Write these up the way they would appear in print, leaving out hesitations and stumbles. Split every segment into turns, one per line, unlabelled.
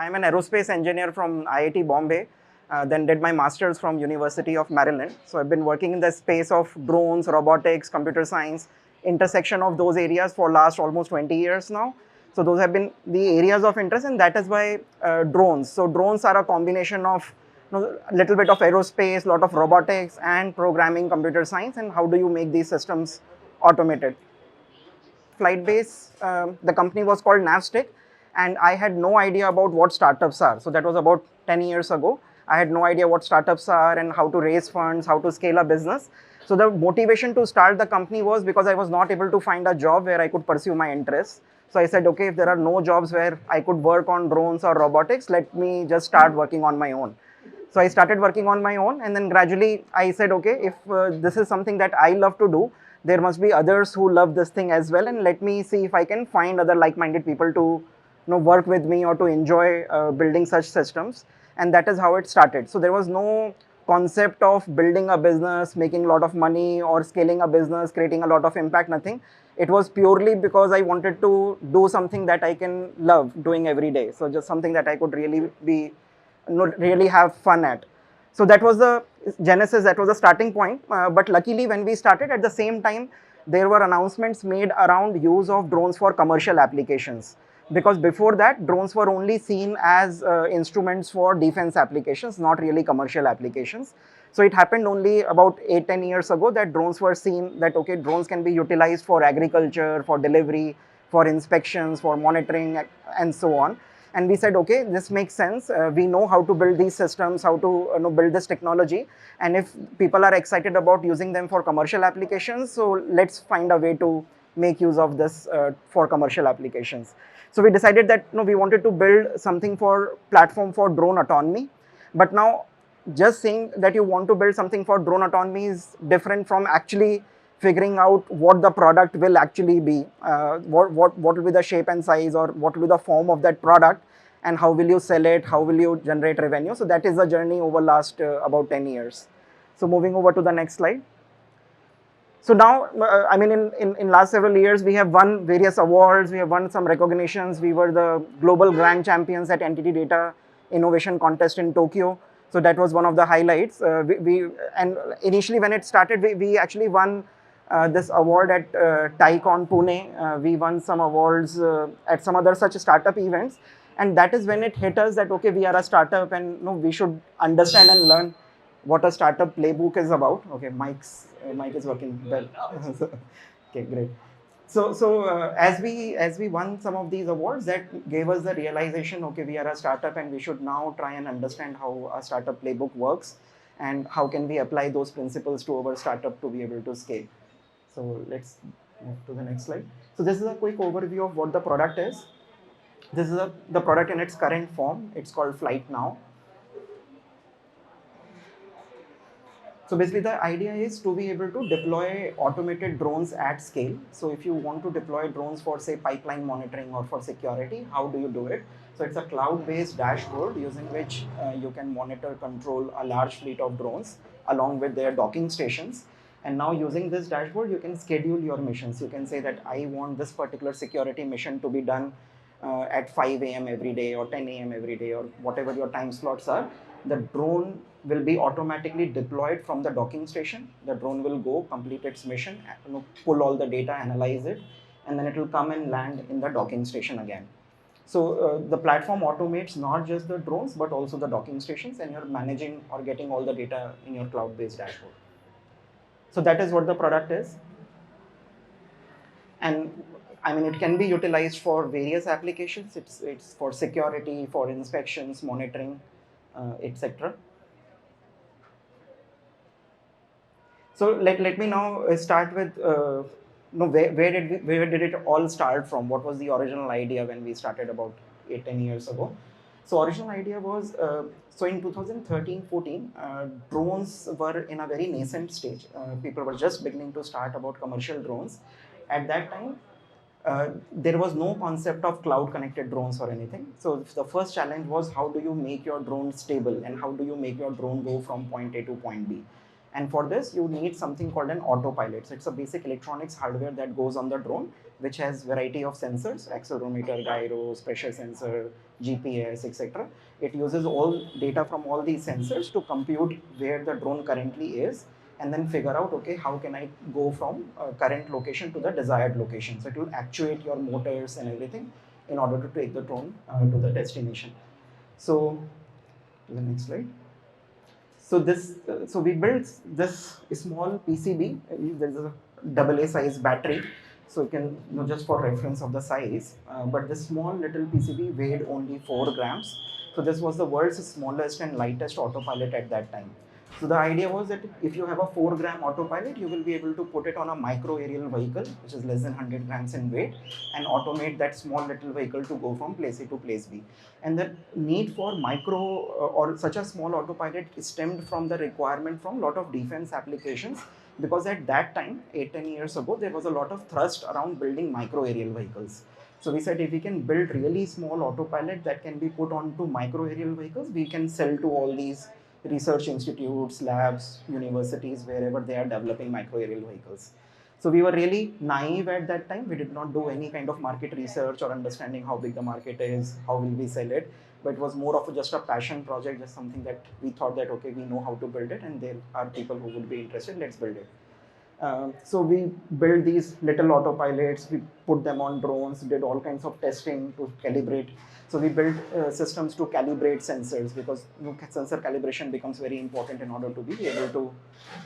I'm an aerospace engineer from IIT Bombay, then did my master's from University of Maryland. So I've been working in the space of drones, robotics, computer science, intersection of those areas for last almost 20 years now. So those have been the areas of interest, and that is why drones. So drones are a combination of a little bit of aerospace, lot of robotics and programming, computer science, and how do you make these systems automated. Flytbase, the company was called Navstick, and I had no idea about what startups are. So that was about 10 years ago. I had no idea what startups are and how to raise funds, how to scale a business. So the motivation to start the company was because I was not able to find a job where I could pursue my interests. So I said, okay, if there are no jobs where I could work on drones or robotics, let me just start working on my own. So I started working on my own, and then gradually I said, okay, if this is something that I love to do, there must be others who love this thing as well, and let me see if I can find other like-minded people to work with me or to enjoy building such systems. And that is how it started. So there was no concept of building a business, making a lot of money, or scaling a business, creating a lot of impact, nothing. It was purely because I wanted to do something that I can love doing every day. So just something that I could really be really have fun at. So that was the genesis, that was the starting point. But luckily, when we started, at the same time, there were announcements made around use of drones for commercial applications. Because before that, drones were only seen as instruments for defense applications, not really commercial applications. So it happened only about 8-10 years ago that drones were seen that, okay, drones can be utilized for agriculture, for delivery, for inspections, for monitoring, and so on. And we said, okay, this makes sense. We know how to build these systems, how to build this technology. And if people are excited about using them for commercial applications, so let's find a way to make use of this for commercial applications. So we decided that we wanted to build something for platform for drone autonomy. But now just saying that you want to build something for drone autonomy is different from actually figuring out what the product will actually be, what will be the shape and size, or what will be the form of that product, and how will you sell it, how will you generate revenue. So that is the journey over last about 10 years. So moving over to the next slide. So now, I mean, in last several years, we have won various awards, we have won some recognitions. We were the global grand champions at Entity Data Innovation Contest in Tokyo. So that was one of the highlights. And initially when it started, we actually won this award at TiCon Pune. We won some awards at some other such startup events. And that is when it hit us that, okay, we are a startup, and we should understand and learn what a startup playbook is about. Okay, mic is working well. Okay, great. So as we won some of these awards, that gave us the realization, okay, we are a startup and we should now try and understand how a startup playbook works and how can we apply those principles to our startup to be able to scale. So let's move to the next slide. So this is a quick overview of what the product is. This is the product in its current form. It's called Flight Now. So basically the idea is to be able to deploy automated drones at scale. So if you want to deploy drones for, say, pipeline monitoring or for security, how do you do it? So it's a cloud-based dashboard using which you can monitor, control a large fleet of drones along with their docking stations. And now using this dashboard, you can schedule your missions. You can say that I want this particular security mission to be done at 5 a.m. every day or 10 a.m. every day, or whatever your time slots are. The drone will be automatically deployed from the docking station. The drone will go complete its mission, pull all the data, analyze it, and then it will come and land in the docking station again. So the platform automates not just the drones, but also the docking stations, and you're managing or getting all the data in your cloud-based dashboard. So that is what the product is. And I mean, it can be utilized for various applications. It's for security, for inspections, monitoring, etc. So let me now start with where did it all start from? What was the original idea when we started about 8-10 years ago? So original idea was, so in 2013-14, drones were in a very nascent stage. People were just beginning to start about commercial drones. At that time, there was no concept of cloud connected drones or anything. So the first challenge was, how do you make your drone stable, and how do you make your drone go from point A to point B? And for this, you need something called an autopilot. So it's a basic electronics hardware that goes on the drone, which has variety of sensors, accelerometer, gyros, pressure sensor, GPS, etc. It uses all data from all these sensors to compute where the drone currently is, and then figure out, okay, how can I go from current location to the desired location. So it will actuate your motors and everything in order to take the drone to the destination. So to the next slide. So so we built this small PCB. There's a AA size battery, so you can, just for reference of the size. But this small little PCB weighed only 4 grams. So this was the world's smallest and lightest autopilot at that time. So the idea was that if you have a 4-gram autopilot, you will be able to put it on a micro aerial vehicle, which is less than 100 grams in weight, and automate that small little vehicle to go from place A to place B. And the need for micro or such a small autopilot stemmed from the requirement from a lot of defense applications, because at that time, 8-10 years ago, there was a lot of thrust around building micro aerial vehicles. So we said, if we can build really small autopilot that can be put onto micro aerial vehicles, we can sell to all these research institutes, labs, universities, wherever they are developing micro aerial vehicles. So we were really naive at that time. We did not do any kind of market research or understanding how big the market is, how will we sell it. But it was more of just a passion project, just something that we thought that, okay, we know how to build it and there are people who would be interested, let's build it. So we built these little autopilots, we put them on drones, did all kinds of testing to calibrate. So we built systems to calibrate sensors, because sensor calibration becomes very important in order to be able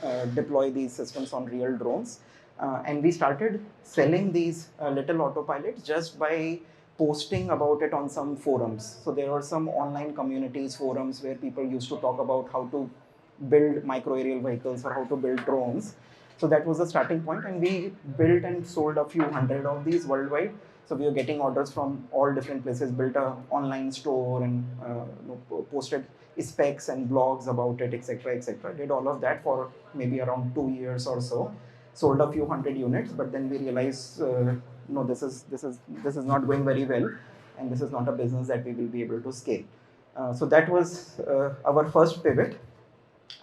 to deploy these systems on real drones. And we started selling these little autopilots just by posting about it on some forums. So there were some online communities, forums, where people used to talk about how to build micro aerial vehicles or how to build drones. So that was the starting point, and we built and sold a few hundred of these worldwide. So we were getting orders from all different places, built an online store, and posted specs and blogs about it, etc., etc. Did all of that for maybe around 2 years or so. Sold a few hundred units, but then we realized, no, this is not going very well, and this is not a business that we will be able to scale. So that was our first pivot.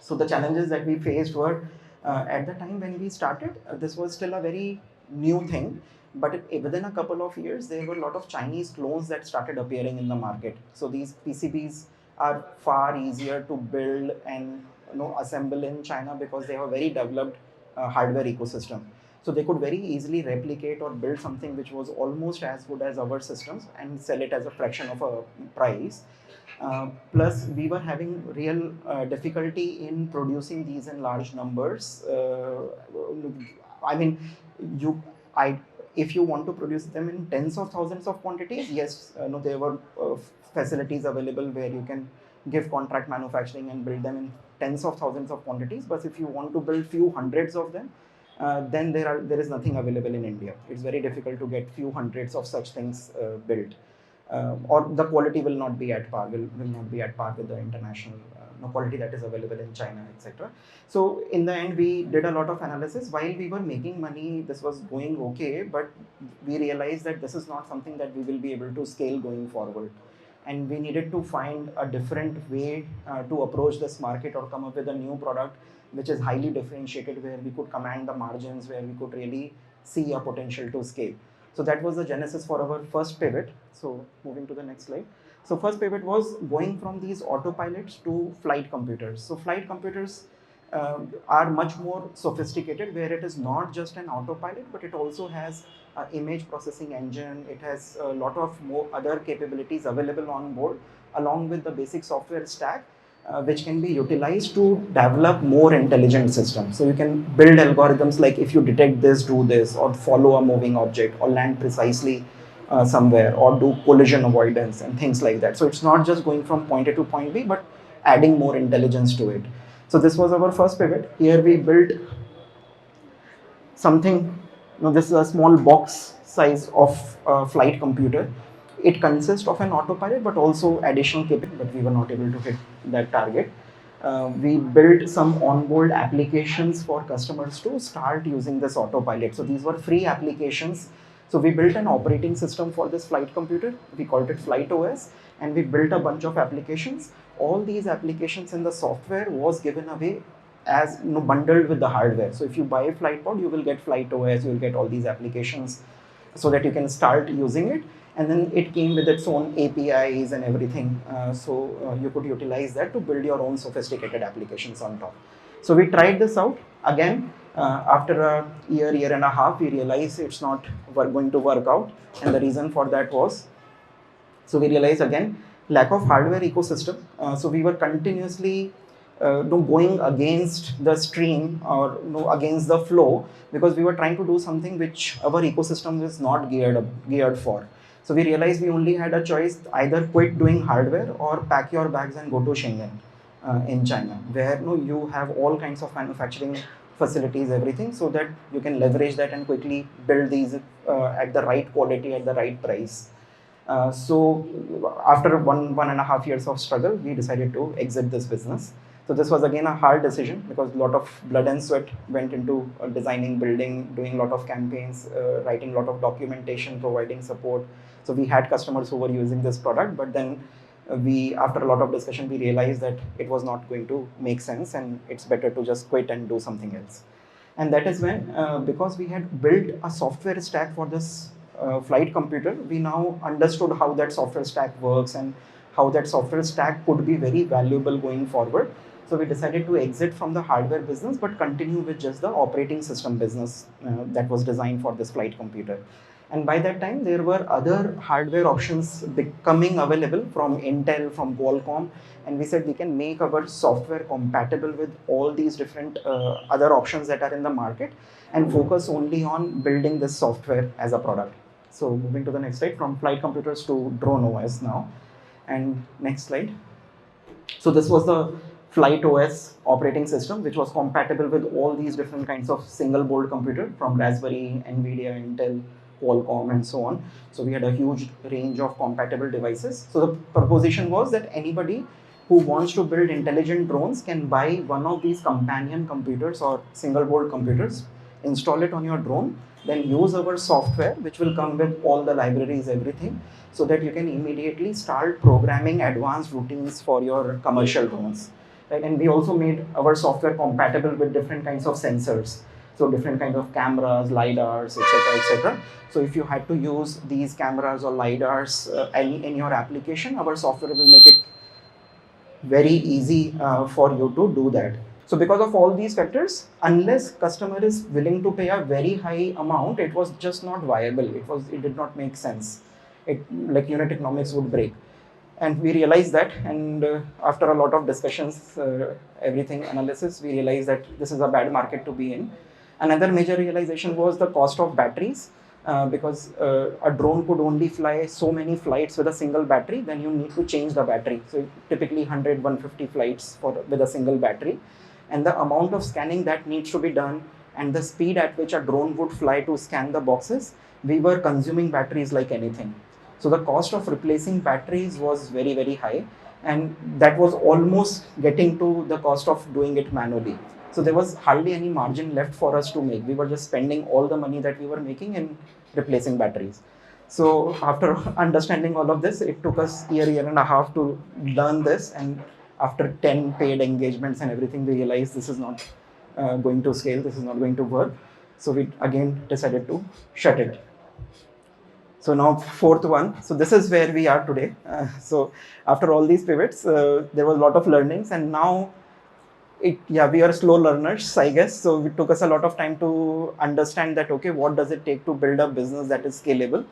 So the challenges that we faced were, at the time when we started, this was still a very new thing, but within a couple of years, there were a lot of Chinese clones that started appearing in the market. So these PCBs are far easier to build and assemble in China, because they have a very developed hardware ecosystem. So they could very easily replicate or build something which was almost as good as our systems and sell it as a fraction of a price. Plus, we were having real difficulty in producing these in large numbers. I mean, if you want to produce them in tens of thousands of quantities, yes, there were facilities available where you can give contract manufacturing and build them in tens of thousands of quantities. But if you want to build few hundreds of them, then there is nothing available in India. It's very difficult to get few hundreds of such things built. Or the quality will not be at par, will not be at par with the international quality that is available in China, etc. So in the end, we did a lot of analysis. While we were making money, this was going okay, but we realized that this is not something that we will be able to scale going forward. And we needed to find a different way to approach this market, or come up with a new product which is highly differentiated, where we could command the margins, where we could really see a potential to scale. So that was the genesis for our first pivot. So moving to the next slide. So first pivot was going from these autopilots to flight computers. So flight computers are much more sophisticated, where it is not just an autopilot, but it also has an image processing engine. It has a lot of more other capabilities available on board, along with the basic software stack, which can be utilized to develop more intelligent systems. So you can build algorithms like, if you detect this, do this, or follow a moving object, or land precisely somewhere, or do collision avoidance and things like that. So it's not just going from point A to point B, but adding more intelligence to it. So this was our first pivot. Here we built something, this is a small box size of flight computer. It consists of an autopilot, but also additional capability, but we were not able to hit that target. We built some onboard applications for customers to start using this autopilot. So these were free applications. So we built an operating system for this flight computer. We called it Flight OS, and we built a bunch of applications. All these applications in the software was given away as bundled with the hardware. So if you buy a Flytpod, you will get FlightOS, you will get all these applications so that you can start using it. And then it came with its own APIs and everything. So you could utilize that to build your own sophisticated applications on top. So we tried this out again. After a year and a half, we realized it's not going to work out. And the reason for that was, so we realized again, lack of hardware ecosystem. So we were continuously going against the stream or against the flow, because we were trying to do something which our ecosystem is not geared for. So we realized we only had a choice: either quit doing hardware or pack your bags and go to Shenzhen in China, where you have all kinds of manufacturing facilities, everything, so that you can leverage that and quickly build these at the right quality, at the right price. So after 1.5 years of struggle, we decided to exit this business. So this was again a hard decision, because a lot of blood and sweat went into designing, building, doing a lot of campaigns, writing a lot of documentation, providing support. So we had customers who were using this product, but then after a lot of discussion, we realized that it was not going to make sense, and it's better to just quit and do something else. And that is when, because we had built a software stack for this flight computer, we now understood how that software stack works and how that software stack could be very valuable going forward. So we decided to exit from the hardware business, but continue with just the operating system business that was designed for this flight computer. And by that time, there were other hardware options becoming available from Intel, from Qualcomm, and we said we can make our software compatible with all these different other options that are in the market, and focus only on building this software as a product. So moving to the next slide, from flight computers to drone OS now. And next slide. So this was the FlightOS operating system, which was compatible with all these different kinds of single board computer from Raspberry, NVIDIA, Intel, Qualcomm, and so on. So we had a huge range of compatible devices. So the proposition was that anybody who wants to build intelligent drones can buy one of these companion computers or single board computers, install it on your drone, then use our software, which will come with all the libraries, everything, so that you can immediately start programming advanced routines for your commercial drones. Right? And we also made our software compatible with different kinds of sensors. So different kinds of cameras, LiDARs, etc., etc. So if you had to use these cameras or LiDARs in your application, our software will make it very easy for you to do that. So because of all these factors, unless customer is willing to pay a very high amount, it was just not viable. It did not make sense. Like unit economics would break. And we realized that, and after a lot of discussions, everything analysis, we realized that this is a bad market to be in. Another major realization was the cost of batteries, because a drone could only fly so many flights with a single battery, then you need to change the battery. So typically 100, 150 flights with a single battery. And the amount of scanning that needs to be done, and the speed at which a drone would fly to scan the boxes, we were consuming batteries like anything. So the cost of replacing batteries was very, very high, and that was almost getting to the cost of doing it manually. So there was hardly any margin left for us to make. We were just spending all the money that we were making in replacing batteries. So after understanding all of this, it took us year and a half to learn this, and after 10 paid engagements and everything, we realized this is not going to scale, this is not going to work. So we again decided to shut it. So now fourth one. So this is where we are today. So after all these pivots, there was a lot of learnings, and now we are slow learners, I guess. So it took us a lot of time to understand that, okay, what does it take to build a business that is scalable,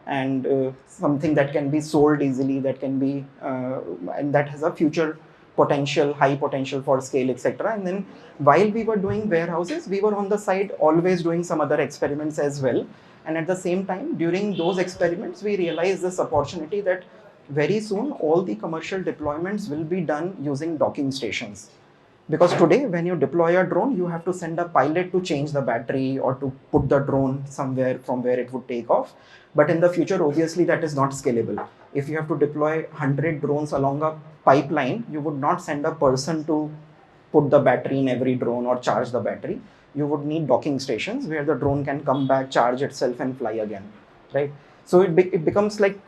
and something that can be sold easily, that can be, and that has a future potential, high potential for scale, etc. And then while we were doing warehouses, we were on the side always doing some other experiments as well. And at the same time, during those experiments, we realized this opportunity that very soon all the commercial deployments will be done using docking stations. Because today, when you deploy a drone, you have to send a pilot to change the battery or to put the drone somewhere from where it would take off. But in the future, obviously, that is not scalable. If you have to deploy 100 drones along a pipeline, you would not send a person to put the battery in every drone or charge the battery. You would need docking stations where the drone can come back, charge itself, and fly again, right? So it becomes like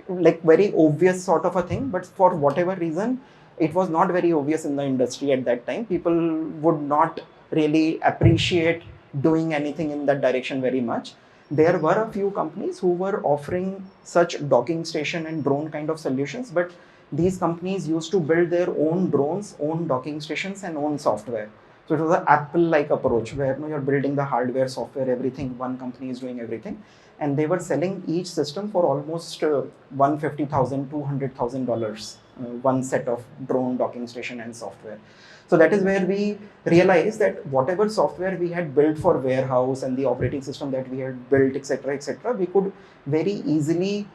very obvious sort of a thing, but for whatever reason, it was not very obvious in the industry at that time. People would not really appreciate doing anything in that direction very much. There were a few companies who were offering such docking station and drone kind of solutions, but these companies used to build their own drones, own docking stations, and own software. So it was an Apple-like approach where you're building the hardware, software, everything. One company is doing everything, and they were selling each system for almost $150,000, $200,000, one set of drone docking station and software. So that is where we realized that whatever software we had built for warehouse and the operating system that we had built, etc., we could very easily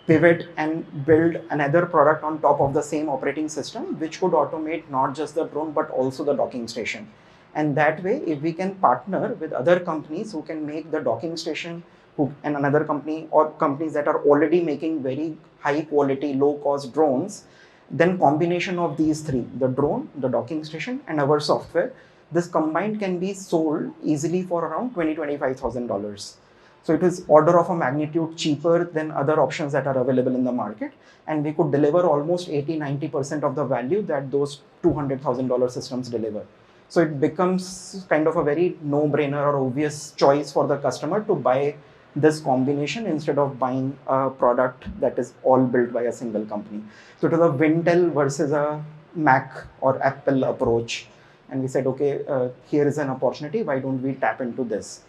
pivot and build another product on top of the same operating system, which could automate not just the drone but also the docking station. And that way, if we can partner with other companies who can make the docking station, and another company or companies that are already making very high quality, low cost drones, then combination of these three, the drone, the docking station, and our software, this combined can be sold easily for around $20,000-$25,000. So it is order of a magnitude cheaper than other options that are available in the market, and we could deliver almost 80-90% of the value that those $200,000 systems deliver. So it becomes kind of a very no-brainer or obvious choice for the customer to buy this combination instead of buying a product that is all built by a single company. So it was a Wintel versus a Mac or Apple approach, and we said, okay, here is an opportunity, why don't we tap into this?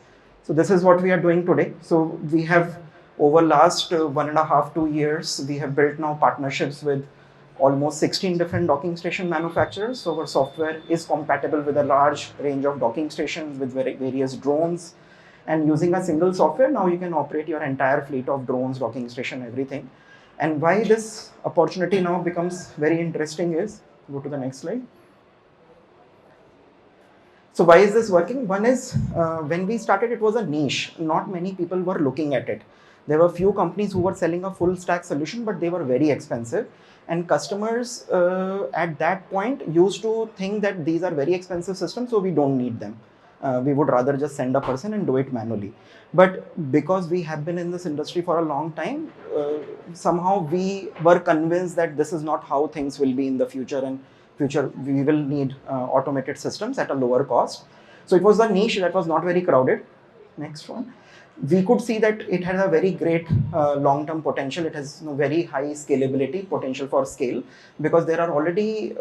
So this is what we are doing today. So we have, over last 1.5 to 2 years, we have built now partnerships with almost 16 different docking station manufacturers. So our software is compatible with a large range of docking stations with various drones. And using a single software, now you can operate your entire fleet of drones, docking station, everything. And why this opportunity now becomes very interesting is, go to the next slide. So why is this working? One is, when we started, it was a niche. Not many people were looking at it. There were few companies who were selling a full stack solution, but they were very expensive. And customers at that point used to think that these are very expensive systems, so we don't need them. We would rather just send a person and do it manually. But because we have been in this industry for a long time, somehow we were convinced that this is not how things will be in the future, and we will need automated systems at a lower cost. So it was a niche that was not very crowded. Next one. We could see that it has a very great long-term potential. It has very high scalability, potential for scale, because there are already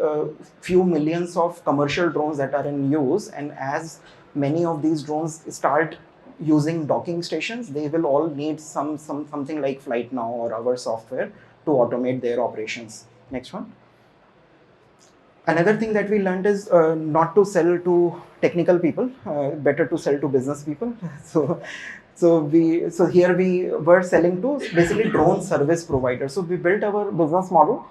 few millions of commercial drones that are in use, and as many of these drones start using docking stations, they will all need something like Flight Now or our software to automate their operations. Next one. Another thing that we learned is not to sell to technical people, better to sell to business people. So here we were selling to basically drone service providers. So we built our business model.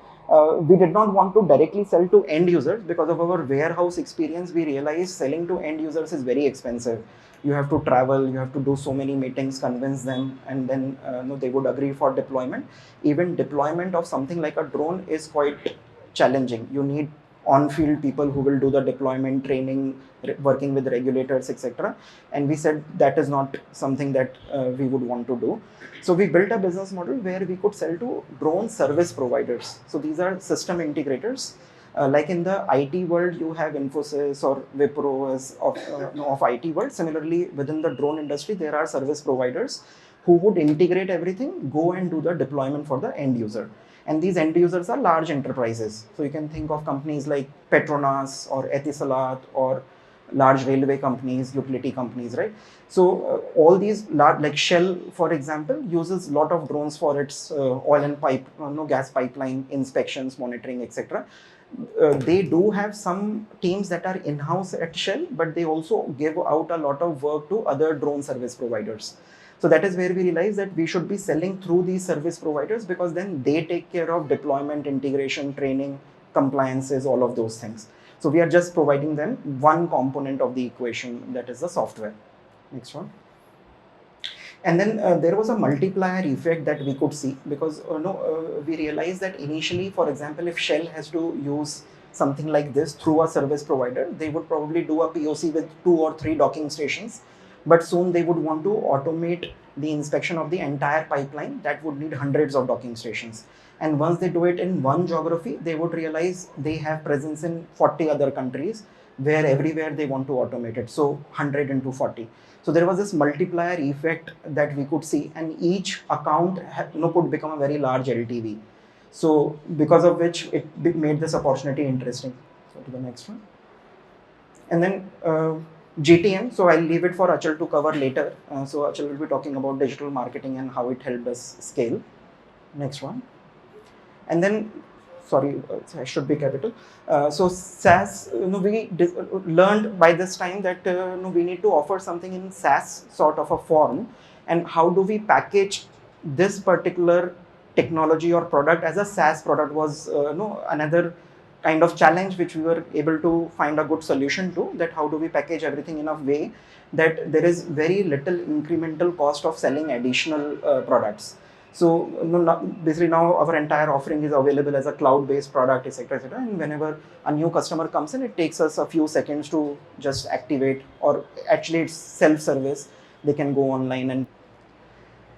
We did not want to directly sell to end users because of our warehouse experience. We realized selling to end users is very expensive. You have to travel, you have to do so many meetings, convince them, and then they would agree for deployment. Even deployment of something like a drone is quite challenging. You need on-field people who will do the deployment, training, working with regulators, etc. And we said that is not something that we would want to do. So we built a business model where we could sell to drone service providers. So these are system integrators. Like in the IT world, you have Infosys or Wipro of IT world. Similarly, within the drone industry, there are service providers who would integrate everything, go and do the deployment for the end user. And these end users are large enterprises. So you can think of companies like Petronas or Etisalat or large railway companies, utility companies, right? So all these large, like Shell, for example, uses a lot of drones for its oil and gas pipeline inspections, monitoring, etc. They do have some teams that are in-house at Shell, but they also give out a lot of work to other drone service providers. So that is where we realized that we should be selling through these service providers, because then they take care of deployment, integration, training, compliances, all of those things. So we are just providing them one component of the equation, that is the software. Next one. And then there was a multiplier effect that we could see, because we realized that initially, for example, if Shell has to use something like this through a service provider, they would probably do a POC with 2 or 3 docking stations. but soon they would want to automate the inspection of the entire pipeline that would need hundreds of docking stations. And once they do it in one geography, they would realize they have presence in 40 other countries where everywhere they want to automate it. So 100 into 40. So there was this multiplier effect that we could see, and each account could become a very large LTV. So because of which it made this opportunity interesting. So to the next one. And then GTM, so I'll leave it for Achal to cover later. So Achal will be talking about digital marketing and how it helped us scale. Next one. And then, sorry, I should be capital. So SaaS, we learned by this time that we need to offer something in SaaS sort of a form. And how do we package this particular technology or product as a SaaS product was another kind of challenge which we were able to find a good solution to, that how do we package everything in a way that there is very little incremental cost of selling additional products. So basically now our entire offering is available as a cloud-based product, etc., etc. And whenever a new customer comes in, it takes us a few seconds to just activate, or actually it's self-service. They can go online. And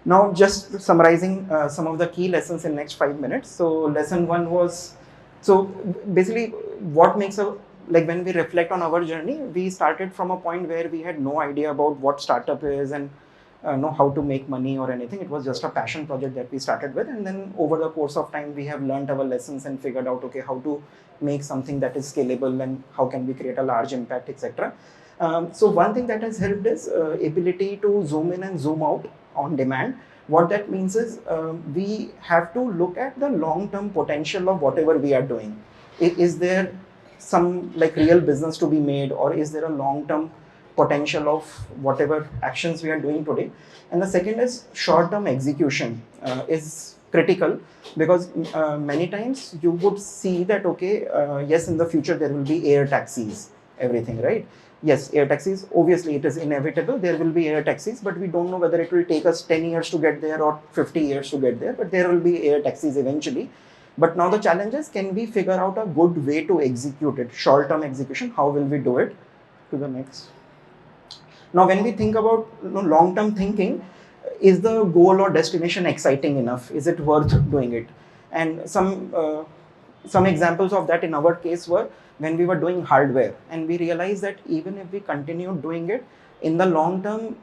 now just summarizing some of the key lessons in next 5 minutes. So lesson 1 was, so basically what makes a, like when we reflect on our journey, we started from a point where we had no idea about what startup is and know how to make money or anything. It was just a passion project that we started with, and then over the course of time we have learned our lessons and figured out, okay, how to make something that is scalable and how can we create a large impact, etc. So one thing that has helped is ability to zoom in and zoom out on demand. What that means is we have to look at the long-term potential of whatever we are doing. Is there some like real business to be made, or is there a long-term potential of whatever actions we are doing today? And the second is short-term execution is critical, because many times you would see that, okay, yes, in the future there will be air taxis, everything, right? Yes, air taxis, obviously it is inevitable, there will be air taxis, but we don't know whether it will take us 10 years to get there or 50 years to get there, but there will be air taxis eventually. But now the challenge is, can we figure out a good way to execute it? Short-term execution, how will we do it? To the next. Now, when we think about long-term thinking, is the goal or destination exciting enough? Is it worth doing it? And some examples of that in our case were when we were doing hardware, and we realized that even if we continued doing it, in the long term,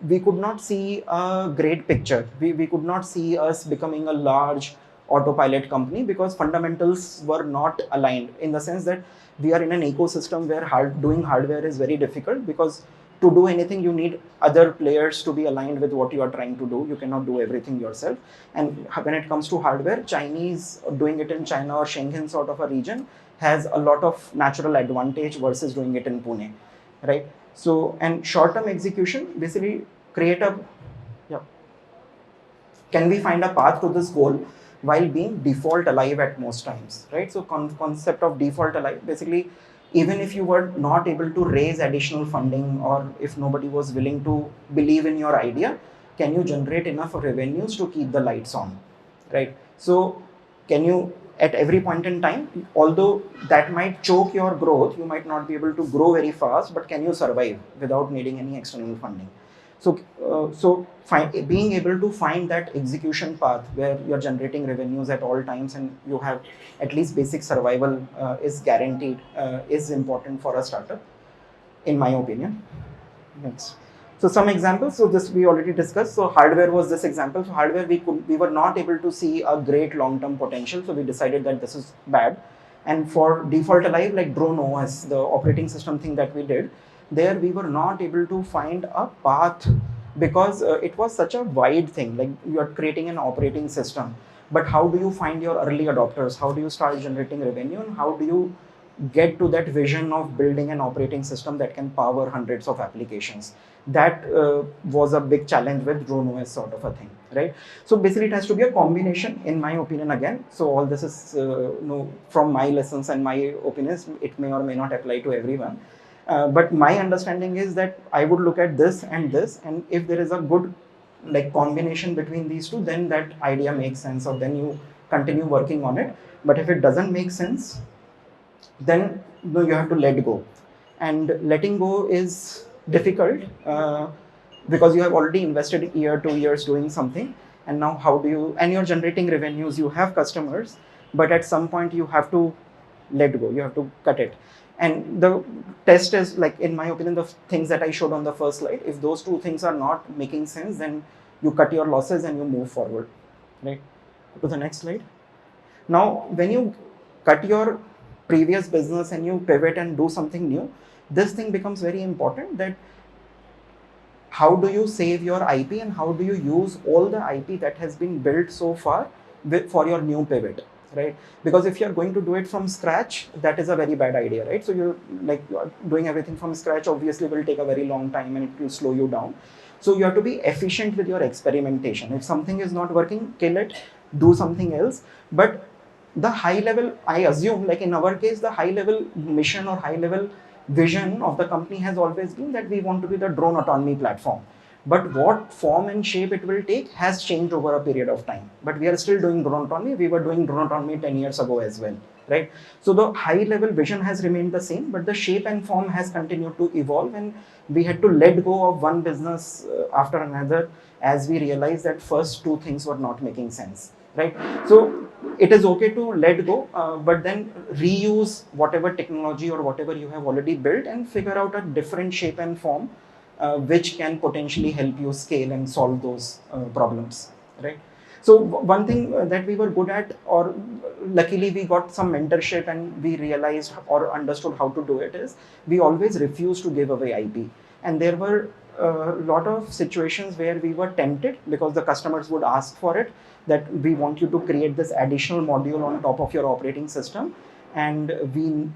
we could not see a great picture. We could not see us becoming a large autopilot company, because fundamentals were not aligned, in the sense that we are in an ecosystem where doing hardware is very difficult, because to do anything you need other players to be aligned with what you are trying to do. You cannot do everything yourself. And when it comes to hardware, Chinese doing it in China or Schengen sort of a region has a lot of natural advantage versus doing it in Pune, right? So, and short-term execution, basically create a, yeah, can we find a path to this goal while being default alive at most times, right? So concept of default alive, basically, even if you were not able to raise additional funding, or if nobody was willing to believe in your idea, can you generate enough revenues to keep the lights on, right? So can you, at every point in time, although that might choke your growth, you might not be able to grow very fast, but can you survive without needing any external funding? So, being able to find that execution path where you're generating revenues at all times and you have at least basic survival is guaranteed is important for a startup, in my opinion. Next. So some examples. So this we already discussed. So hardware was this example. So hardware, we were not able to see a great long-term potential. So we decided that this is bad. And for default alive, like Drone OS, the operating system thing that we did, there we were not able to find a path, because it was such a wide thing. Like you are creating an operating system, but how do you find your early adopters? How do you start generating revenue? And how do you get to that vision of building an operating system that can power hundreds of applications? That was a big challenge with Drone OS sort of a thing, right? So basically it has to be a combination, in my opinion, again. So all this is from my lessons and my opinions. It may or may not apply to everyone. But my understanding is that I would look at this, and if there is a good like combination between these two, then that idea makes sense, or then you continue working on it. But if it doesn't make sense, then you have to let go. And letting go is difficult. because you have already invested a year, 2 years doing something, and now how do you, and you're generating revenues, you have customers, but at some point you have to let go, you have to cut it. And the test is, like, in my opinion, the things that I showed on the first slide, if those two things are not making sense, then you cut your losses and you move forward, right? To the next slide. Now, when you cut your previous business and you pivot and do something new, this thing becomes very important, that how do you save your IP and how do you use all the IP that has been built so far for your new pivot, right? Because if you're going to do it from scratch, that is a very bad idea, right? So you're doing everything from scratch, obviously will take a very long time and it will slow you down. So you have to be efficient with your experimentation. If something is not working, kill it, do something else. But the high level, I assume, like in our case, the high level mission or high level vision of the company has always been that we want to be the drone autonomy platform. But what form and shape it will take has changed over a period of time. But we are still doing drone autonomy. We were doing drone autonomy 10 years ago as well, right? So the high level vision has remained the same, but the shape and form has continued to evolve, and we had to let go of one business after another as we realized that first two things were not making sense, right? So it is okay to let go, but then reuse whatever technology or whatever you have already built and figure out a different shape and form which can potentially help you scale and solve those problems, right? So one thing that we were good at, or luckily we got some mentorship and we realized or understood how to do it, is we always refused to give away IP. And there were a lot of situations where we were tempted because the customers would ask for it, that we want you to create this additional module on top of your operating system and we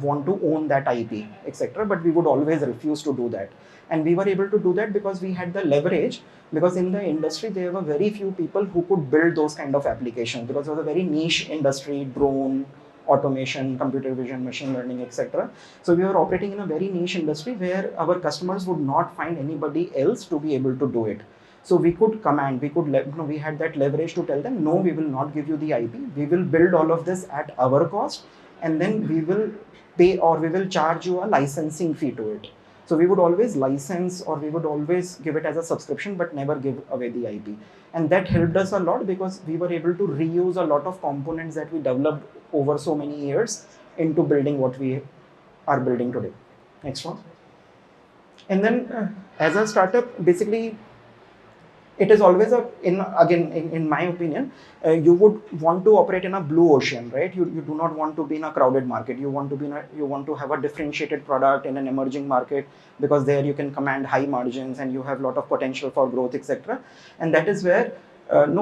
want to own that IP, etc. But we would always refuse to do that. And we were able to do that because we had the leverage, because in the industry there were very few people who could build those kind of applications, because it was a very niche industry, drone, automation, computer vision, machine learning, etc. So we were operating in a very niche industry where our customers would not find anybody else to be able to do it. So we could command, we had that leverage to tell them, no, we will not give you the IP. We will build all of this at our cost, and then we will pay, or we will charge you a licensing fee to it. So we would always license, or we would always give it as a subscription, but never give away the IP. And that helped us a lot because we were able to reuse a lot of components that we developed over so many years into building what we are building today. Next one. And then as a startup, basically, it is always in my opinion, you would want to operate in a blue ocean, right? You do not want to be in a crowded market. You want to have a differentiated product in an emerging market, because there you can command high margins and you have a lot of potential for growth, etc. And that is where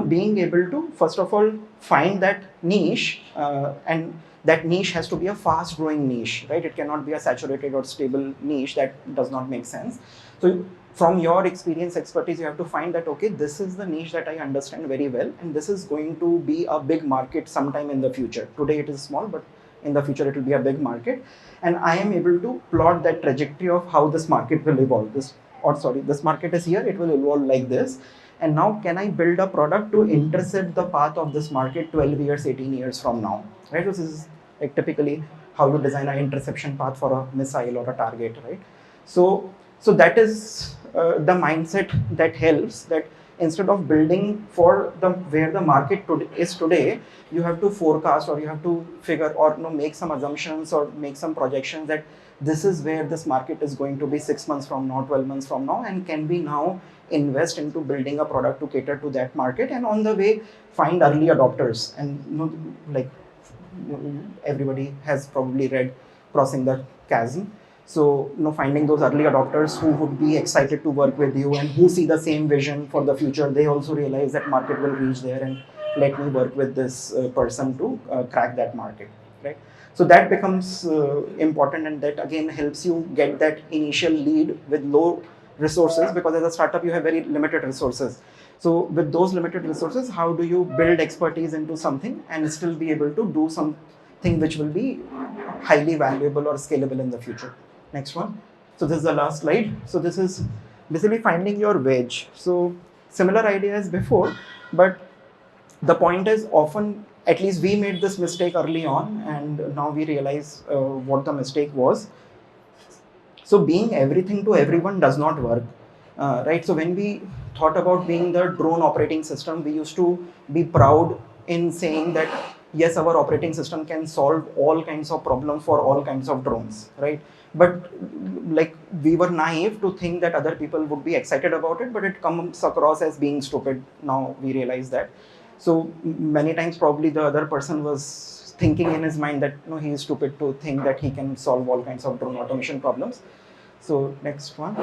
being able to, first of all, find that niche, and that niche has to be a fast growing niche, right? It cannot be a saturated or stable niche. That does not make sense. So from your experience, expertise, you have to find that, okay, this is the niche that I understand very well, and this is going to be a big market sometime in the future. Today it is small, but in the future it will be a big market. And I am able to plot that trajectory of how this market will evolve. This market is here, it will evolve like this. And now can I build a product to intercept the path of this market 12 years, 18 years from now, right? This is like typically how you design an interception path for a missile or a target, right? So that is the mindset that helps, that instead of building for where the market is today, you have to forecast, or you have to figure, or make some assumptions or make some projections that this is where this market is going to be 6 months from now, 12 months from now, and can we now invest into building a product to cater to that market, and on the way find early adopters. And everybody has probably read Crossing the Chasm. So, finding those early adopters who would be excited to work with you and who see the same vision for the future. They also realize that market will reach there, and let me work with this person to crack that market, right? So that becomes important, and that again helps you get that initial lead with low resources, because as a startup you have very limited resources. So with those limited resources, how do you build expertise into something and still be able to do something which will be highly valuable or scalable in the future? Next one. So this is the last slide. So this is basically finding your wedge. So similar idea as before, but the point is, often, at least we made this mistake early on, and now we realize what the mistake was. So being everything to everyone does not work. right? So when we thought about being the drone operating system, we used to be proud in saying that yes, our operating system can solve all kinds of problems for all kinds of drones, right? But like we were naive to think that other people would be excited about it, but it comes across as being stupid. Now we realize that. So many times probably the other person was thinking in his mind that no, he is stupid to think that he can solve all kinds of drone automation problems. So next one.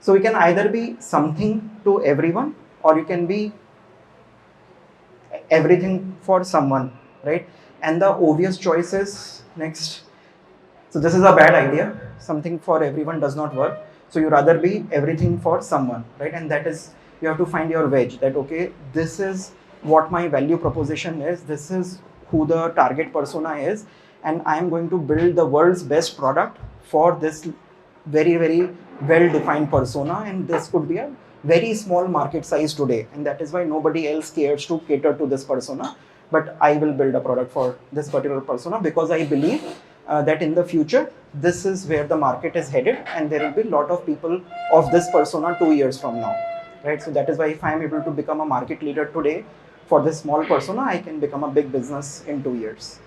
So you can either be something to everyone or you can be everything for someone, right? And the obvious choice is next. So this is a bad idea. Something for everyone does not work. So you rather be everything for someone, right? And that is, you have to find your wedge that, okay, this is what my value proposition is. This is who the target persona is. And I'm going to build the world's best product for this very, very well-defined persona. And this could be a very small market size today. And that is why nobody else cares to cater to this persona. But I will build a product for this particular persona because I believe that in the future, this is where the market is headed and there will be a lot of people of this persona 2 years from now, right? So that is why if I am able to become a market leader today for this small persona, I can become a big business in 2 years.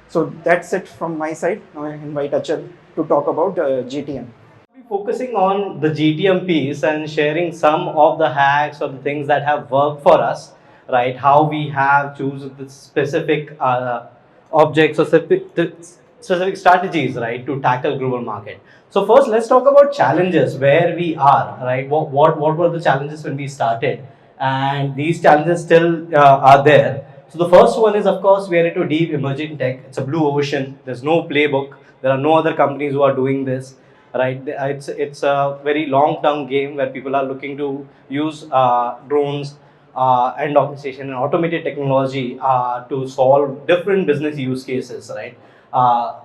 So that's it from my side. Now I invite Achal to talk about GTM.
Be focusing on the GTM piece and sharing some of the hacks or the things that have worked for us, right? How we have chosen the specific objects or specific strategies, right, to tackle global market. So first, let's talk about challenges where we are, right? What were the challenges when we started, and these challenges still are there. So the first one is, of course, we are into deep emerging tech. It's a blue ocean. There's no playbook. There are no other companies who are doing this, right? It's a very long-term game where people are looking to use drones and orchestration and automated technology to solve different business use cases, right?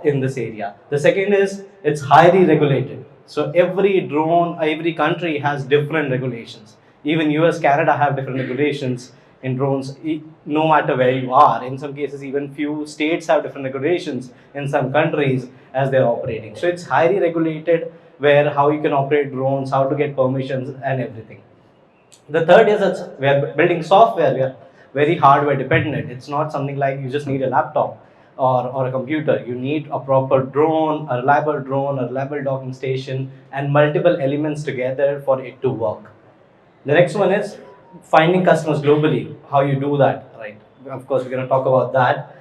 In this area. The second is it's highly regulated. So every drone, every country has different regulations. Even US, Canada have different regulations in drones, no matter where you are. In some cases, even few states have different regulations in some countries as they're operating. So it's highly regulated where how you can operate drones, how to get permissions and everything. The third is that we are building software. We are very hardware dependent. It's not something like you just need a laptop or a computer. You need a proper drone, a reliable docking station, and multiple elements together for it to work. The next one is finding customers globally. How you do that, right? Of course, we're going to talk about that.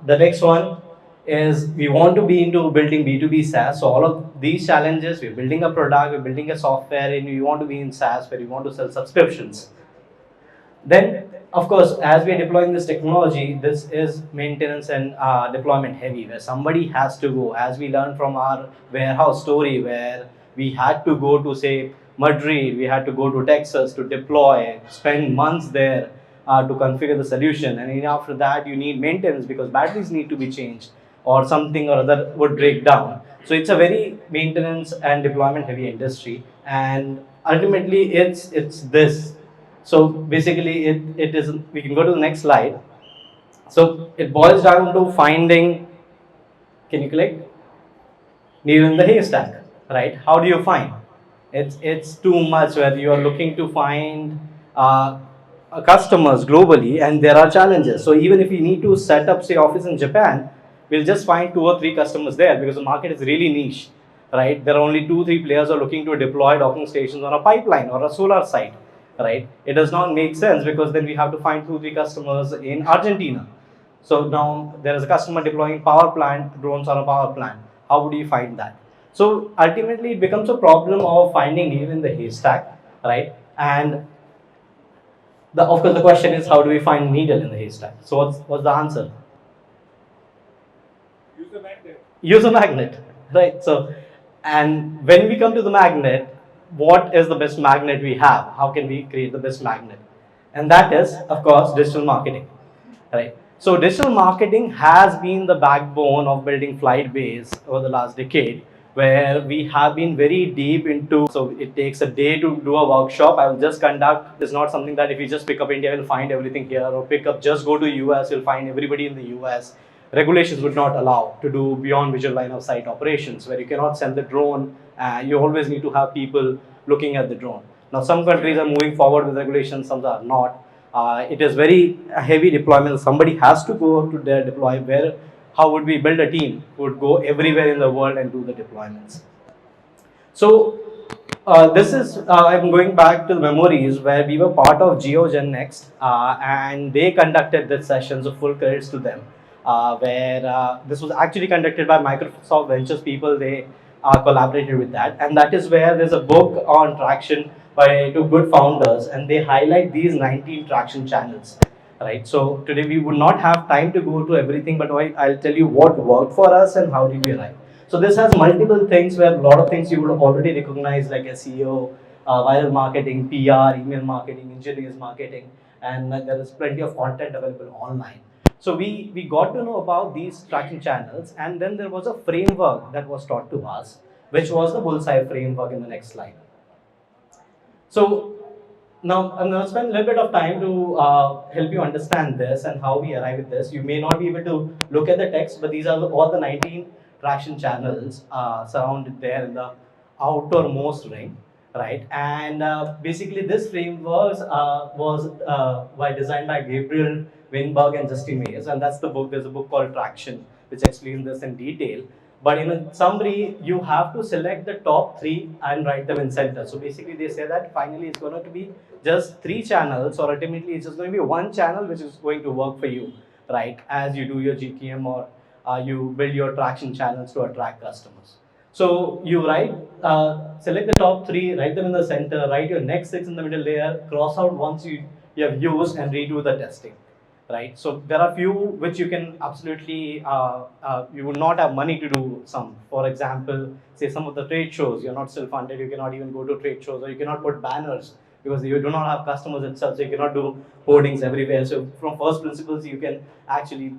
The next one is we want to be into building B2B SaaS. So all of these challenges, we're building a product, we're building a software, and we want to be in SaaS where we want to sell subscriptions. Then, of course, as we are deploying this technology, this is maintenance and deployment heavy, where somebody has to go. As we learned from our warehouse story, where we had to go to, say, Madrid, we had to go to Texas to deploy, spend months there to configure the solution. And then after that, you need maintenance because batteries need to be changed or something or other would break down. So it's a very maintenance and deployment heavy industry. And ultimately, it's this. So basically, it is, we can go to the next slide. So it boils down to finding, can you click? Needle in the haystack, right? How do you find? It's too much where you are looking to find customers globally and there are challenges. So even if you need to set up, say, office in Japan, we'll just find 2 or 3 customers there because the market is really niche, right? There are only 2-3 players who are looking to deploy docking stations on a pipeline or a solar site, right? It does not make sense because then we have to find 2-3 customers in Argentina. So now there is a customer deploying power plant drones on a power plant. How would you find that? So ultimately, it becomes a problem of finding needle in the haystack, right? And of course, the question is, how do we find needle in the haystack? So what's the answer?
Use a magnet.
Use a magnet, right? So, and when we come to the magnet, what is the best magnet we have? How can we create the best magnet? And that is, of course, digital marketing, right? So digital marketing has been the backbone of building Flytbase over the last decade, where we have been very deep into, so it takes a day to do a workshop. I will just conduct, it's not something that if you just pick up India, you'll find everything here, or just go to US, you'll find everybody in the US. Regulations would not allow to do beyond visual line of sight operations, where you cannot send the drone. You always need to have people looking at the drone. Now, some countries are moving forward with regulations, some are not. It is very heavy deployment. Somebody has to go to their deploy. Where, how would we build a team who would go everywhere in the world and do the deployments? So this is, I'm going back to the memories where we were part of GeoGen Next, and they conducted this session, so full credits to them, where this was actually conducted by Microsoft Ventures people. They collaborated with that, and that is where there's a book on traction by two good founders, and they highlight these 19 traction channels. Right. So today we would not have time to go to everything, but I'll tell you what worked for us and how did we arrive. So this has multiple things where a lot of things you would already recognize, like SEO, viral marketing, PR, email marketing, engineers marketing, and there is plenty of content available online. So we got to know about these tracking channels, and then there was a framework that was taught to us, which was the bullseye framework in the next slide. So now I'm going to spend a little bit of time to help you understand this and how we arrive at this. You may not be able to look at the text, but these are all the 19 traction channels surrounded there in the outermost ring, right? And basically this framework was designed by Gabriel Winberg and Justin Mayes, and that's the book. There's a book called Traction, which explains this in detail. But in a summary, you have to select the top 3 and write them in center. So basically they say that finally it's going to be just 3 channels, or ultimately it's just going to be 1 channel which is going to work for you, right? As you do your GTM, or you build your traction channels to attract customers. So you write, select the top 3, write them in the center, write your next 6 in the middle layer, cross out once you have used, and redo the testing. Right, so there are few which you can absolutely, you would not have money to do some. For example, say some of the trade shows, you're not still funded, you cannot even go to trade shows, or you cannot put banners because you do not have customers itself, so you cannot do hoardings everywhere. So from first principles, you can actually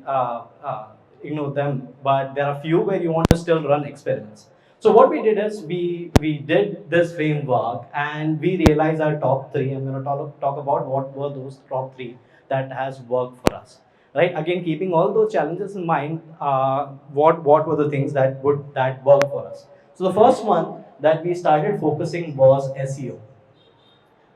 ignore them, but there are few where you want to still run experiments. So what we did is we did this framework and we realized our top 3. I'm going to talk about what were those top 3 that has worked for us, right? Again, keeping all those challenges in mind, what were the things that worked for us? So the first one that we started focusing was SEO.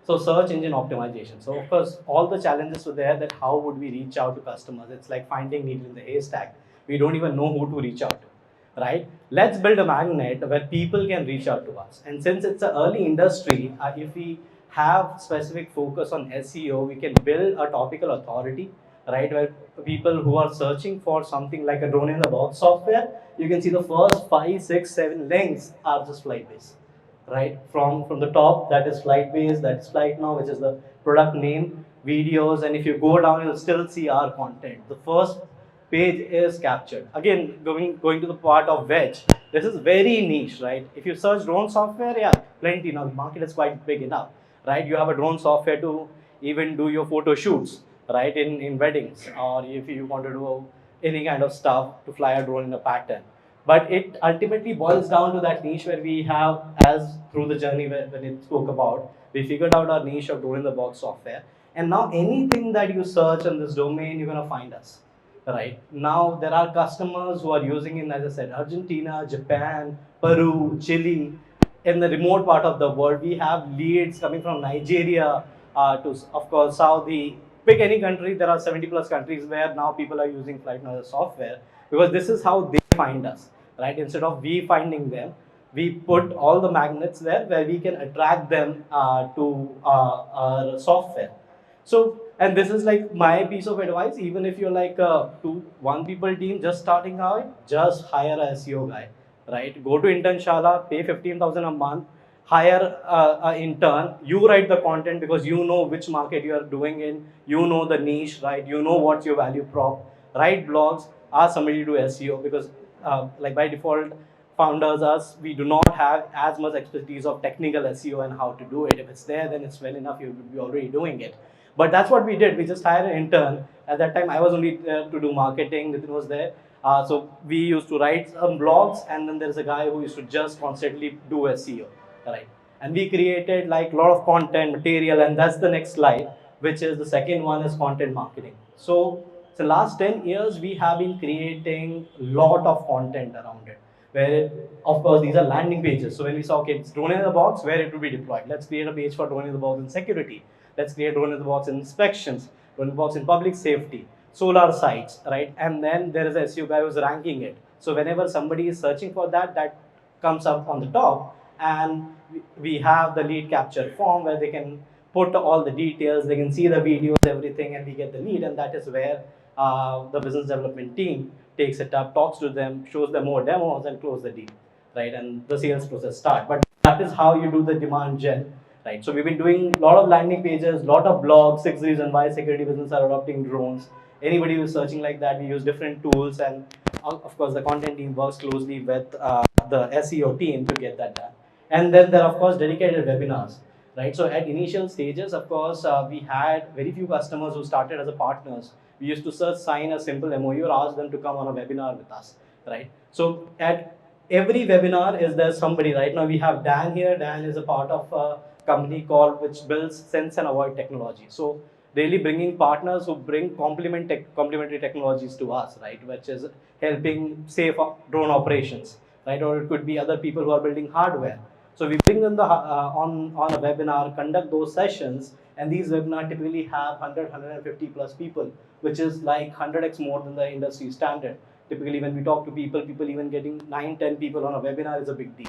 So search engine optimization. So of course, all the challenges were there, that how would we reach out to customers? It's like finding needle in the haystack. We don't even know who to reach out to, right? Let's build a magnet where people can reach out to us. And since it's an early industry, if we have specific focus on SEO, we can build a topical authority, right? Where people who are searching for something like a drone in the box software, you can see the first 5, 6, 7 links are just Flytbase, right? From the top, that is Flytbase, that is Flight Now, which is the product name, videos, and if you go down, you'll still see our content. The first page is captured. Again, going to the part of wedge, this is very niche, right? If you search drone software, yeah, plenty. Now the market is quite big enough, right? You have a drone software to even do your photo shoots, right? In weddings, or if you want to do any kind of stuff to fly a drone in a pattern. But it ultimately boils down to that niche where we have, as through the journey when it spoke about, we figured out our niche of drone in the box software. And now anything that you search in this domain, you're going to find us. Right now, there are customers who are using in, as I said, Argentina, Japan, Peru, Chile. In the remote part of the world, we have leads coming from Nigeria to, of course, Saudi. Pick any country, there are 70 plus countries where now people are using Flight Now software, because this is how they find us, right? Instead of we finding them, we put all the magnets there where we can attract them to our software. So, and this is like my piece of advice, even if you're like a 1 people team just starting out, just hire a SEO guy, right? Go to Internshala, pay 15,000 a month, hire an intern, you write the content because you know which market you are doing in, you know the niche, right? You know what's your value prop, write blogs, ask somebody to do SEO, because like by default, founders, us, we do not have as much expertise of technical SEO and how to do it. If it's there, then it's well enough, you would be already doing it. But that's what we did. We just hired an intern. At that time, I was only there to do marketing. Nitin was there. So we used to write some blogs, and then there's a guy who used to just constantly do SEO, right? And we created like a lot of content material, and that's the next slide, which is the second one, is content marketing. So the last 10 years, we have been creating a lot of content around it. where of course these are landing pages. So when we saw, okay, it's drone in the box, where it will be deployed. Let's create a page for drone in the box in security. Let's create drone in the box in inspections, drone in the box in public safety, solar sites, right? And then there is a SEO guy who's ranking it. So whenever somebody is searching for that, that comes up on the top, and we have the lead capture form where they can put all the details, they can see the videos, everything, and we get the lead, and that is where the business development team takes it up, talks to them, shows them more demos, and close the deal, right? And the sales process start. But that is how you do the demand gen, right? So we've been doing a lot of landing pages, lot of blogs, 6 reasons why security business are adopting drones. Anybody who's searching like that, we use different tools, and of course the content team works closely with the SEO team to get that done. And then there are of course dedicated webinars, right? So at initial stages, of course, we had very few customers who started as a partners. We used to just sign a simple MOU or ask them to come on a webinar with us, right? So at every webinar is there somebody. Right now we have Dan here. Dan is a part of a company called which builds sense and avoid technology. So really bringing partners who bring complementary technologies to us, right? Which is helping safe drone operations, right? Or it could be other people who are building hardware. So we bring them on a webinar, conduct those sessions, and these webinars typically have 100, 150 plus people, which is like 100x more than the industry standard. Typically, when we talk to people, people even getting 9, 10 people on a webinar is a big deal.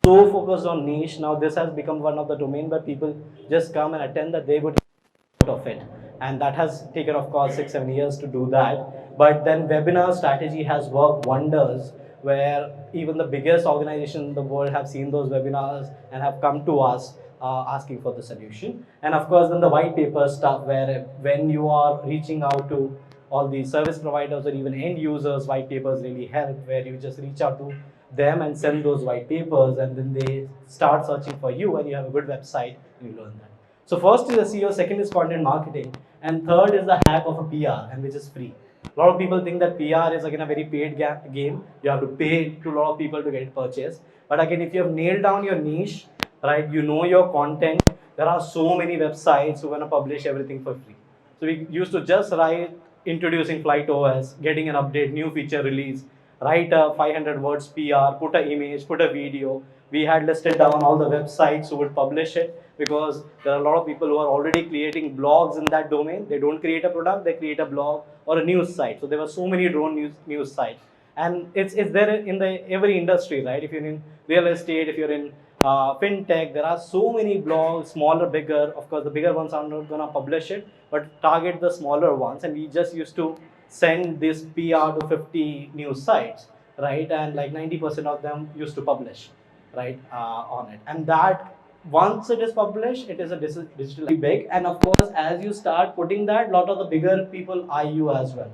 So focused on niche, now this has become one of the domain where people just come and attend that they would get out of it. And that has taken, of course, 6, 7 years to do that. But then webinar strategy has worked wonders, where even the biggest organizations in the world have seen those webinars and have come to us asking for the solution. And of course, then the white paper stuff, where when you are reaching out to all the service providers or even end users, white papers really help, where you just reach out to them and send those white papers, and then they start searching for you, and you have a good website, and you learn that. So first is SEO, second is content marketing, and third is the hack of a PR, and which is free. A lot of people think that PR is again a very paid game. You have to pay to a lot of people to get it purchased. But again, if you have nailed down your niche, right, you know your content, there are so many websites who want to publish everything for free. So we used to just write introducing FlightOS, getting an update, new feature release, write a 500 words PR, put an image, put a video. We had listed down all the websites who would publish it, because there are a lot of people who are already creating blogs in that domain. They don't create a product, they create a blog or a news site. So there were so many drone news sites. And it's there in every industry, right? If you're in real estate, if you're in fintech, there are so many blogs, smaller, bigger. Of course, the bigger ones are not going to publish it, but target the smaller ones. And we just used to send this PR to 50 news sites, right? And like 90% of them used to publish, right, on it. And that once it is published, it is a digitally big. And of course, as you start putting that, a lot of the bigger people eye you as well.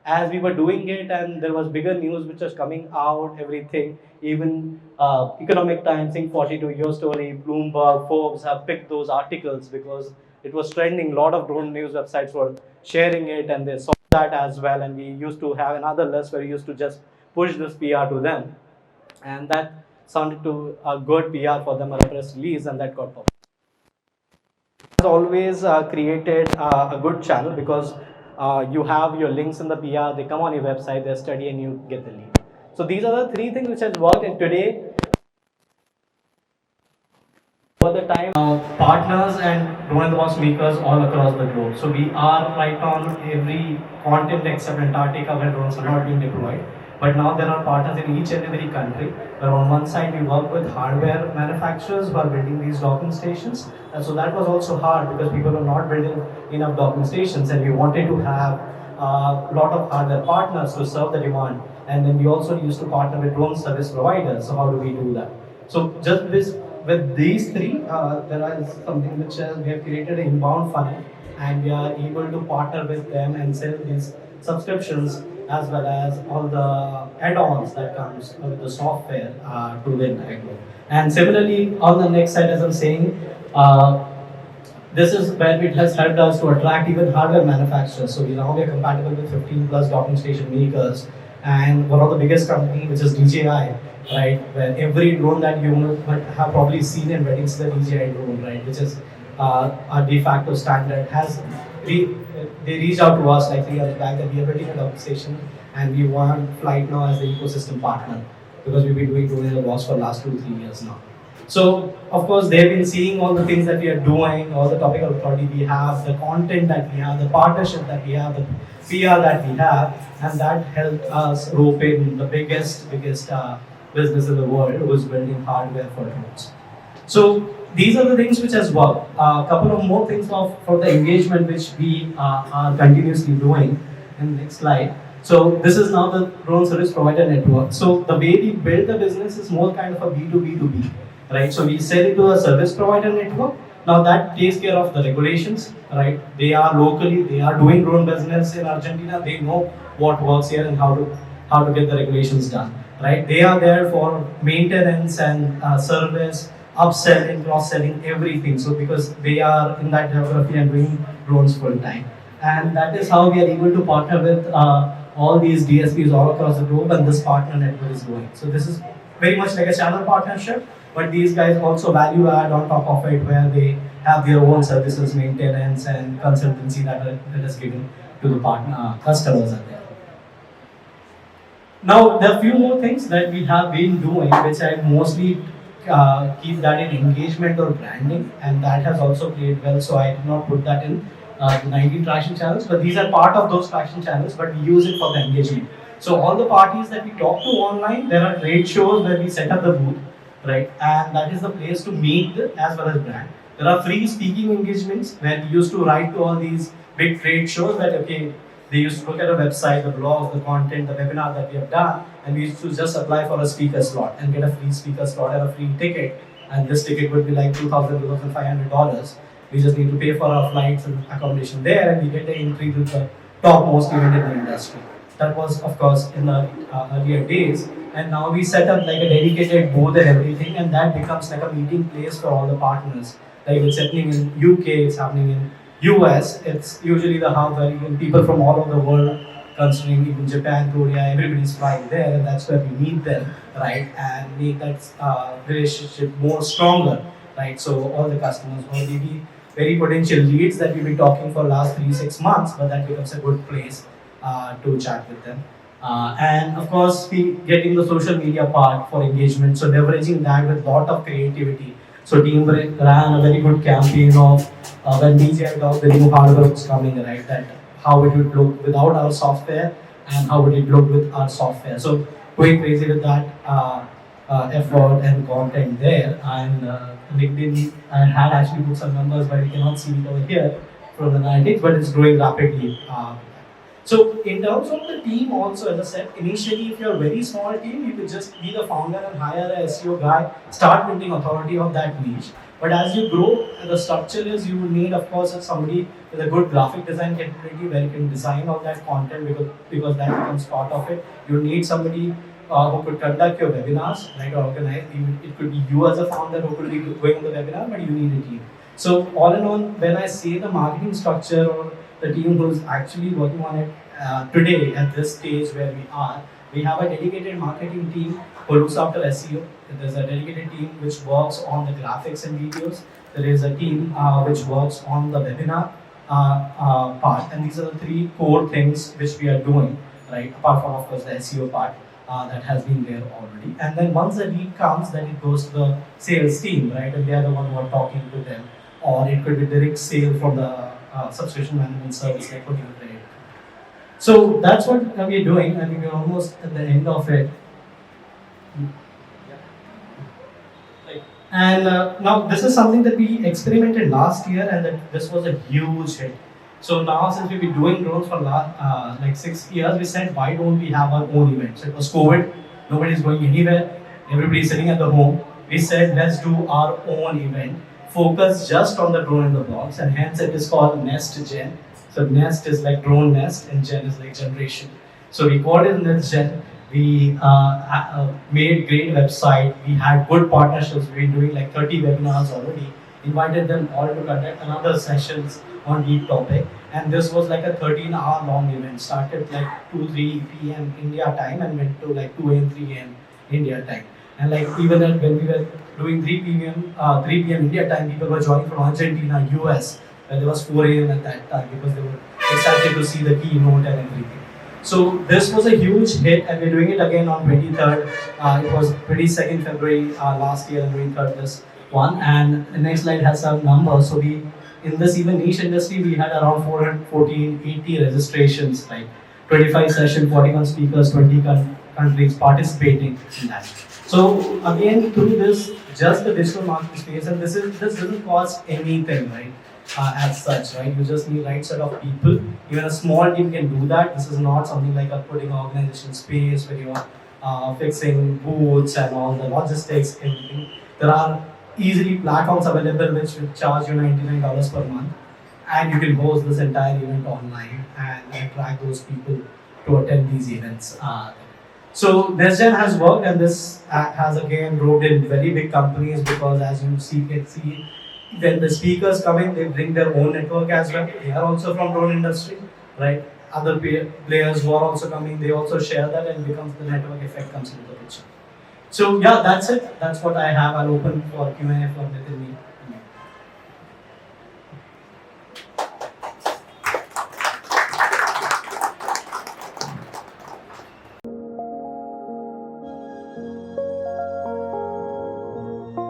As we were doing it, and there was bigger news which was coming out, everything, even Economic Times, Think 42, Your Story, Bloomberg, Forbes have picked those articles because it was trending. A lot of drone news websites were sharing it, and they saw that as well. And we used to have another list where we used to just push this PR to them, and that sounded to a good PR for them, a press release, and that got published. Has always created a good channel, because you have your links in the PR, they come on your website, they study, and you get the lead. So these are the 3 things which has worked, and today, for the time, partners and drone in the box makers all across the globe. So we are right on every continent except Antarctica, where drones are not being deployed. But now there are partners in each and every country, where on one side we work with hardware manufacturers who are building these docking stations. And so that was also hard, because people were not building enough docking stations, and we wanted to have a lot of hardware partners to serve the demand. And then we also used to partner with drone service providers. So how do we do that? So just with these 3, there is something which we have created an inbound funnel, and we are able to partner with them and sell these subscriptions, as well as all the add-ons that comes with the software to the entire group. And similarly, on the next side, as I'm saying, this is where it has helped us to attract even hardware manufacturers. So now we are compatible with 15 plus docking station makers, and one of the biggest company, which is DJI, right, where every drone that you might have probably seen in weddings, the DJI drone, right, which is a de facto standard, they reached out to us like 3 years back that we are building a docking station, and we want Flight now as the ecosystem partner, because we've been doing drone in the box for the last 2-3 years now. So, of course, they've been seeing all the things that we are doing, all the topical authority we have, the content that we have, the partnership that we have, the PR that we have, and that helped us rope in the biggest business in the world who is building hardware for drones. So these are the things which has worked. A couple of more things for the engagement which we are continuously doing. In the next slide. So this is now the drone service provider network. So the way we build the business is more kind of a B2B2B, right? So we sell it to a service provider network. Now that takes care of the regulations, right? They are locally, they are doing drone business in Argentina. They know what works here and how to get the regulations done, right? They are there for maintenance and service, upselling, cross-selling, everything. So because they are in that geography and doing drones full time. And that is how we are able to partner with all these DSPs all across the globe, and this partner network is growing. So this is very much like a channel partnership, but these guys also value add on top of it, where they have their own services, maintenance and consultancy that is given to the partner customers out there. Now there are a few more things that we have been doing, which I mostly keep that in engagement or branding, and that has also played well. So I did not put that in the 19 traction channels, but these are part of those traction channels, but we use it for the engagement. So all the parties that we talk to online, there are trade shows where we set up the booth, right? And that is the place to meet as well as brand. There are free speaking engagements where we used to write to all these big trade shows that, okay, they used to look at a website, the blogs, the content, the webinar that we have done, and we used to just apply for a speaker slot and get a free speaker slot and a free ticket. And this ticket would be like $2,000, $2,500. We just need to pay for our flights and accommodation there, and we get the entry to the topmost event in the industry. That was, of course, in the earlier days. And now we set up like a dedicated booth and everything, and that becomes like a meeting place for all the partners. Like it's happening in UK, it's happening in US. It's usually the hub where even people from all over the world, considering even Japan, Korea, everybody's flying there, and that's where we meet them, right, and make that relationship more stronger, right? So all the customers or maybe very potential leads that we've been talking for last 3-6 months, but that becomes a good place to chat with them. And of course, we getting the social media part for engagement, so leveraging that with lot of creativity. So team ran a very good campaign of when DJI got the new hardware was coming, right, that how it would look without our software and how would it look with our software. So going crazy with that effort and content there. And LinkedIn, I had actually put some numbers, but we cannot see it over here from the analytics, but it's growing rapidly. So in terms of the team also, as I said, initially if you're a very small team, you could just be the founder and hire a SEO guy, start building authority of that niche. But as you grow, the structure is you will need, of course, somebody with a good graphic design capability where you can design all that content because that becomes part of it. You need somebody who could conduct your webinars, right, organize. It could be you as a founder who could be going on the webinar, but you need a team. So all in all, when I say the marketing structure or the team who's actually working on it today at this stage where we are, we have a dedicated marketing team who looks after SEO. There's a dedicated team which works on the graphics and videos. There is a team which works on the webinar part, and these are the 3 core things which we are doing, right? Apart from, of course, the SEO part that has been there already. And then once the lead comes, then it goes to the sales team, right? And they are the one who are talking to them, or it could be direct sale from the subscription management service like putting a trade. So that's what we are doing. I think we're almost at the end of it. And now this is something that we experimented last year, and that this was a huge hit. So now, since we've been doing drones for like 6 years, we said, why don't we have our own events? It was COVID, nobody's going anywhere, everybody's sitting at the home. We said, let's do our own event, focus just on the drone in the box, and hence it is called Nestogen. So Nest is like drone nest, and Gen is like generation. So we called it Nestogen. We made great website. We had good partnerships. We've been doing like 30 webinars already. Invited them all to conduct another sessions on deep topic. And this was like a 13-hour long event. Started like 2-3 p.m. India time and went to like 2 a.m. 3 a.m. India time. And like even when we were doing 3 p.m. India time, people were joining from Argentina, US, where there was 4 a.m. at that time because they were excited to see the keynote and everything. So this was a huge hit, and we're doing it again on 23rd. It was 22nd February last year, and 23rd this one. And the next slide has some numbers. So we, in this even niche industry, we had around 414, 80 registrations, like 25 sessions, 41 speakers, 20 countries participating in that. So again, through this, just the digital marketing space, and this doesn't cost anything, right? As such, right? You just need right set of people. Even a small team can do that. This is not something like a putting organization space where you're fixing booths and all the logistics, everything. There are easily platforms available which will charge you $99 per month, and you can host this entire event online and attract those people to attend these events. So Nestogen has worked, and this has again roped in very big companies, because as you can see, when the speakers come in, they bring their own network as well. They are also from drone industry, right? Other players who are also coming, they also share that, and becomes the network effect comes into the picture. So yeah, that's it. That's what I have. I'll open for Q&A for Nitin.